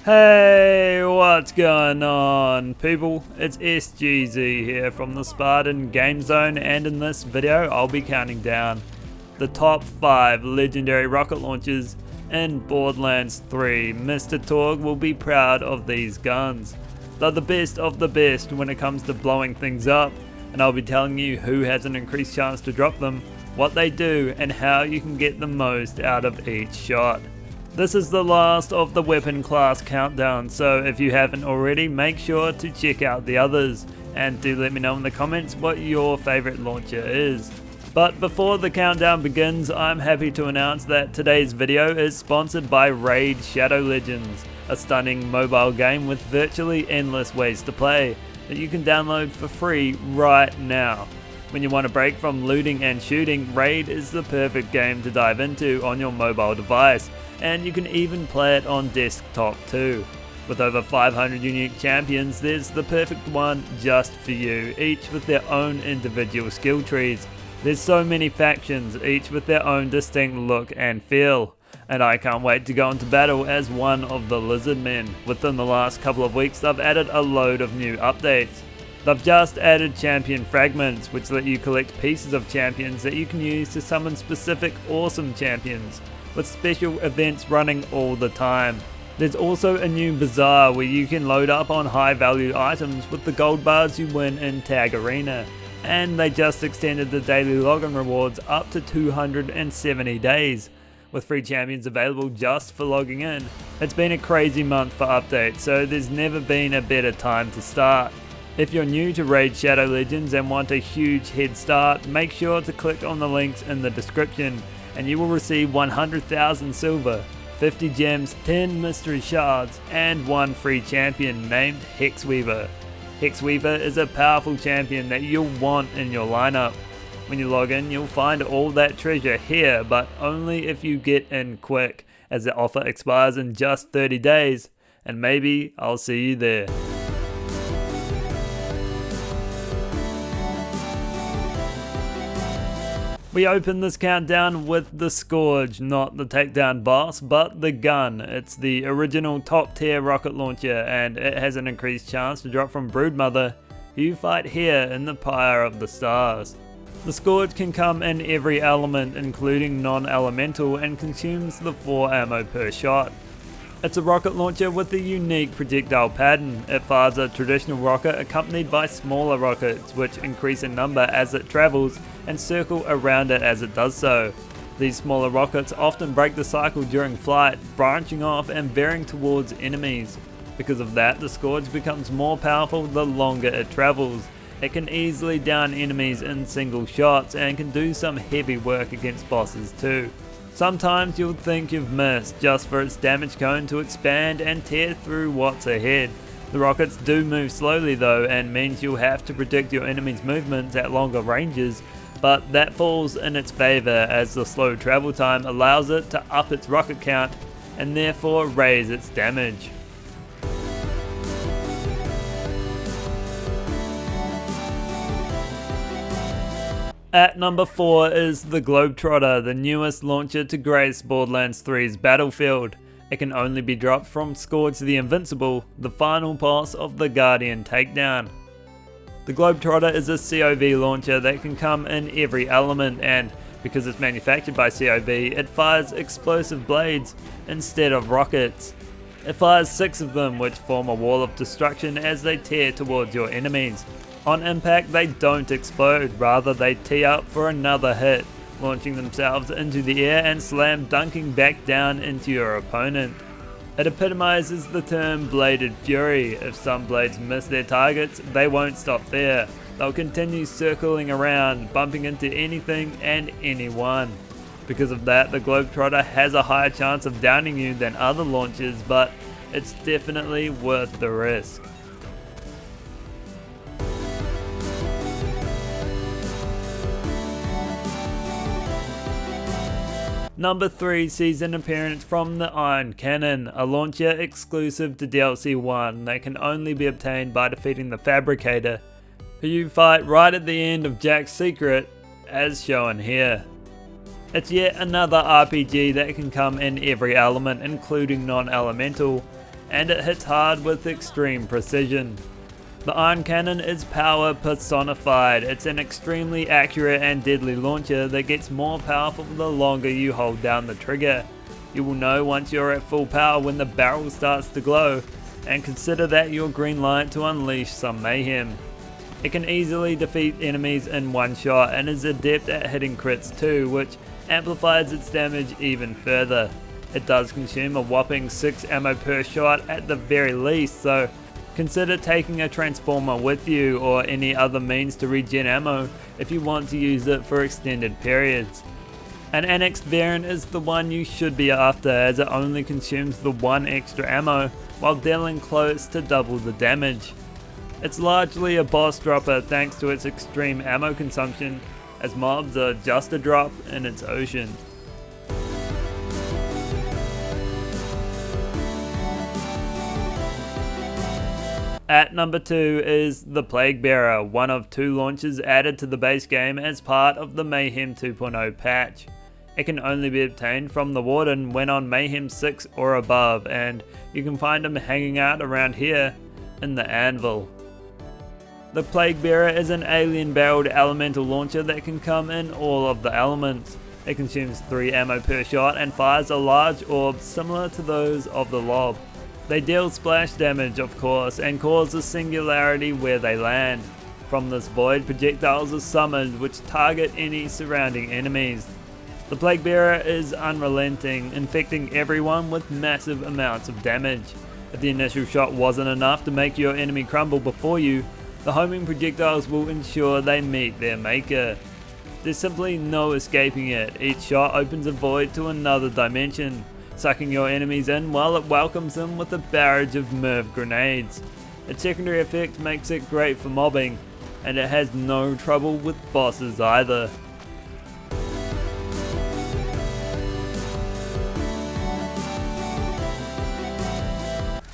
Hey, what's going on people? It's SGZ here from the SpartanGameZone, and in this video I'll be counting down the top 5 legendary rocket launchers in Borderlands 3. Mr. Torg will be proud of these guns. They're the best of the best when it comes to blowing things up, and I'll be telling you who has an increased chance to drop them, what they do, and how you can get the most out of each shot. This is the last of the weapon class countdown, so if you haven't already, make sure to check out the others, and do let me know in the comments what your favourite launcher is. But before the countdown begins, I'm happy to announce that today's video is sponsored by Raid Shadow Legends, a stunning mobile game with virtually endless ways to play, that you can download for free right now. When you want a break from looting and shooting, Raid is the perfect game to dive into on your mobile device, and you can even play it on desktop too. With over 500 unique champions, there's the perfect one just for you, each with their own individual skill trees. There's so many factions, each with their own distinct look and feel, and I can't wait to go into battle as one of the lizard men. Within the last couple of weeks, they've added a load of new updates. They've just added champion fragments, which let you collect pieces of champions that you can use to summon specific awesome champions, with special events running all the time. There's also a new bazaar where you can load up on high value items with the gold bars you win in Tag Arena, and they just extended the daily login rewards up to 270 days, with free champions available just for logging in. It's been a crazy month for updates, so there's never been a better time to start. If you're new to Raid Shadow Legends and want a huge head start, make sure to click on the links in the description, and you will receive 100,000 silver, 50 gems, 10 mystery shards, and 1 free champion named Hexweaver. Hexweaver is a powerful champion that you'll want in your lineup. When you log in, you'll find all that treasure here, but only if you get in quick, as the offer expires in just 30 days, and maybe I'll see you there. We open this countdown with the Scorch, not the Takedown boss, but the gun. It's the original top tier rocket launcher, and it has an increased chance to drop from Broodmother, who you fight here in the Pyre of the Stars. The Scorch can come in every element, including non-elemental, and consumes the 4 ammo per shot. It's a rocket launcher with a unique projectile pattern. It fires a traditional rocket accompanied by smaller rockets, which increase in number as it travels and circle around it as it does so. These smaller rockets often break the cycle during flight, branching off and veering towards enemies. Because of that, the Scorch becomes more powerful the longer it travels. It can easily down enemies in single shots and can do some heavy work against bosses too. Sometimes you'll think you've missed just for its damage cone to expand and tear through what's ahead. The rockets do move slowly though, and means you'll have to predict your enemy's movements at longer ranges, but that falls in its favour as the slow travel time allows it to up its rocket count and therefore raise its damage. At number 4 is the Globetrotter, the newest launcher to grace Borderlands 3's battlefield. It can only be dropped from Scorch the Invincible, the final boss of the Guardian Takedown. The Globetrotter is a COV launcher that can come in every element, and because it's manufactured by COV, it fires explosive blades instead of rockets. It fires 6 of them, which form a wall of destruction as they tear towards your enemies. On impact, they don't explode, rather they tee up for another hit, launching themselves into the air and slam dunking back down into your opponent. It epitomizes the term bladed fury. If some blades miss their targets, they won't stop there. They'll continue circling around, bumping into anything and anyone. Because of that, the Globetrotter has a higher chance of downing you than other launchers, but it's definitely worth the risk. Number 3 sees an appearance from the Iron Cannon, a launcher exclusive to DLC 1 that can only be obtained by defeating the Fabricator, who you fight right at the end of Jack's secret, as shown here. It's yet another RPG that can come in every element, including non-elemental, and it hits hard with extreme precision. The Iron Cannon is power personified. It's an extremely accurate and deadly launcher that gets more powerful the longer you hold down the trigger. You will know once you're at full power when the barrel starts to glow, and consider that your green light to unleash some mayhem. It can easily defeat enemies in one shot and is adept at hitting crits too, which amplifies its damage even further. It does consume a whopping 6 ammo per shot at the very least, so consider taking a transformer with you or any other means to regen ammo if you want to use it for extended periods. An annexed variant is the one you should be after, as it only consumes the 1 extra ammo while dealing close to double the damage. It's largely a boss dropper thanks to its extreme ammo consumption, as mobs are just a drop in its ocean. At number 2 is the Plaguebearer, one of 2 launchers added to the base game as part of the Mayhem 2.0 patch. It can only be obtained from the Warden when on Mayhem 6 or above, and you can find him hanging out around here in the Anvil. The Plaguebearer is an alien barreled elemental launcher that can come in all of the elements. It consumes 3 ammo per shot and fires a large orb similar to those of the Lob. They deal splash damage of course and cause a singularity where they land. From this void, projectiles are summoned which target any surrounding enemies. The Plaguebearer is unrelenting, infecting everyone with massive amounts of damage. If the initial shot wasn't enough to make your enemy crumble before you, the homing projectiles will ensure they meet their maker. There's simply no escaping it. Each shot opens a void to another dimension, sucking your enemies in while it welcomes them with a barrage of Merv grenades. Its secondary effect makes it great for mobbing, and it has no trouble with bosses either.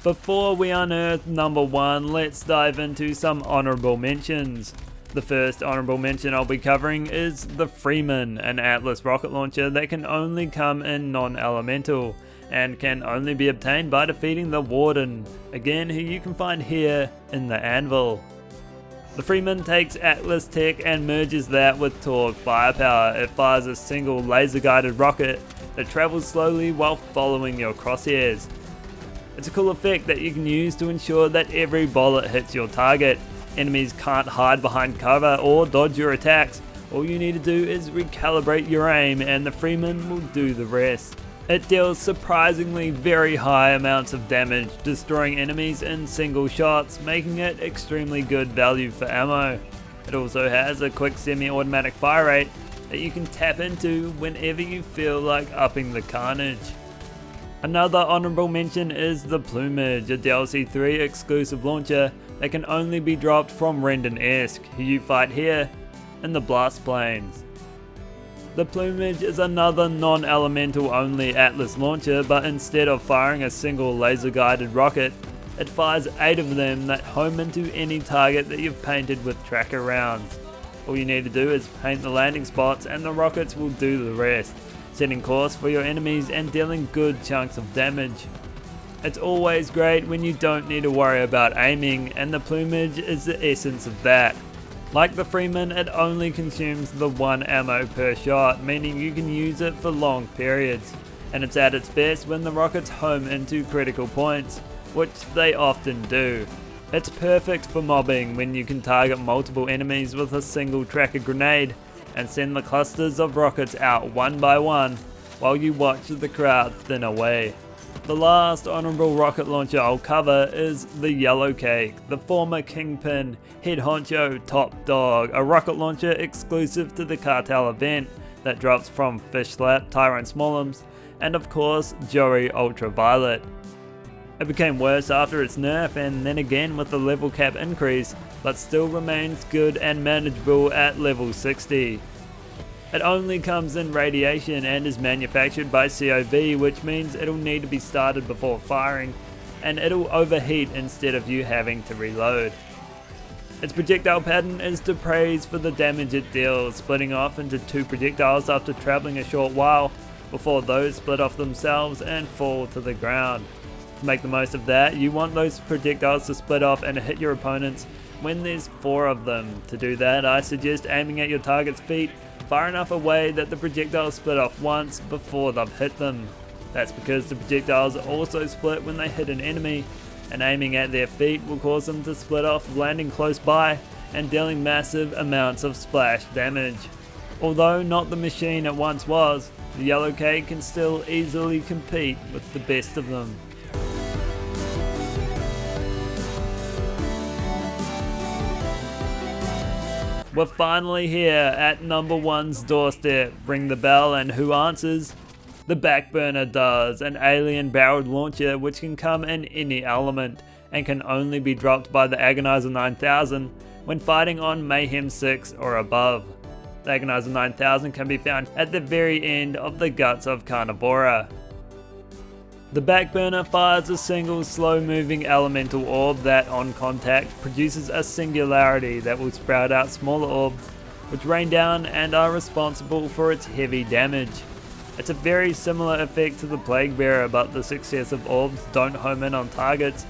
Before we unearth number 1, let's dive into some honorable mentions. The first honorable mention I'll be covering is the Freeman, an Atlas rocket launcher that can only come in non-elemental and can only be obtained by defeating the Warden, again who you can find here in the Anvil. The Freeman takes Atlas tech and merges that with Torgue firepower. It fires a single laser guided rocket that travels slowly while following your crosshairs. It's a cool effect that you can use to ensure that every bullet hits your target. Enemies can't hide behind cover or dodge your attacks. All you need to do is recalibrate your aim and the Freeman will do the rest. It deals surprisingly very high amounts of damage, destroying enemies in single shots, making it extremely good value for ammo. It also has a quick semi-automatic fire rate that you can tap into whenever you feel like upping the carnage. Another honorable mention is the Plumage, a DLC 3 exclusive launcher that can only be dropped from Rendon-esque, who you fight here in the Blast Plains. The Plumage is another non-elemental only Atlas launcher, but instead of firing a single laser guided rocket, it fires 8 of them that home into any target that you've painted with tracker rounds. All you need to do is paint the landing spots and the rockets will do the rest, setting course for your enemies and dealing good chunks of damage. It's always great when you don't need to worry about aiming, and the Plumage is the essence of that. Like the Freeman, it only consumes the 1 ammo per shot, meaning you can use it for long periods, and it's at its best when the rockets home into critical points, which they often do. It's perfect for mobbing when you can target multiple enemies with a single tracker grenade and send the clusters of rockets out one by one while you watch the crowd thin away. The last honorable rocket launcher I'll cover is the Yellow Cake, the former Kingpin, head honcho, top dog, a rocket launcher exclusive to the Cartel event that drops from Fishslap, Tyrant Smallums, and of course Joey Ultraviolet. It became worse after its nerf and then again with the level cap increase, but still remains good and manageable at level 60. It only comes in radiation and is manufactured by COV, which means it'll need to be started before firing, and it'll overheat instead of you having to reload. Its projectile pattern is to praise for the damage it deals, splitting off into 2 projectiles after travelling a short while, before those split off themselves and fall to the ground. To make the most of that, you want those projectiles to split off and hit your opponents when there's 4 of them. To do that, I suggest aiming at your target's feet far enough away that the projectiles split off once before they've hit them. That's because the projectiles also split when they hit an enemy, and aiming at their feet will cause them to split off, landing close by and dealing massive amounts of splash damage. Although not the machine it once was, the yellow cake can still easily compete with the best of them. We're finally here at number 1's doorstep. Ring the bell, and who answers? The Backburner does, an alien barreled launcher which can come in any element and can only be dropped by the Agonizer 9000 when fighting on Mayhem 6 or above. The Agonizer 9000 can be found at the very end of the guts of Carnivora. The Backburner fires a single slow-moving elemental orb that, on contact, produces a singularity that will sprout out smaller orbs, which rain down and are responsible for its heavy damage. It's a very similar effect to the Plaguebearer, but the successive orbs don't home in on targets,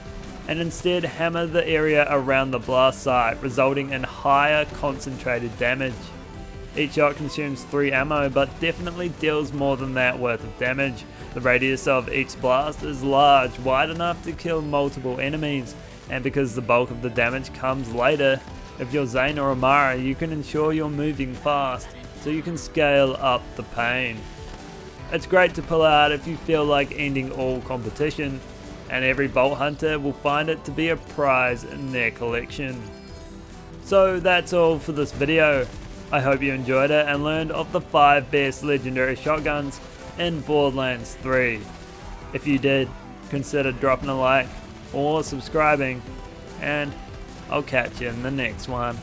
and instead hammer the area around the blast site, resulting in higher concentrated damage. Each shot consumes 3 ammo, but definitely deals more than that worth of damage. The radius of each blast is large, wide enough to kill multiple enemies, and because the bulk of the damage comes later, if you're Zane or Amara, you can ensure you're moving fast, so you can scale up the pain. It's great to pull out if you feel like ending all competition, and every Vault Hunter will find it to be a prize in their collection. So that's all for this video. I hope you enjoyed it and learned of the 5 best legendary shotguns in Borderlands 3. If you did, consider dropping a like or subscribing, and I'll catch you in the next one.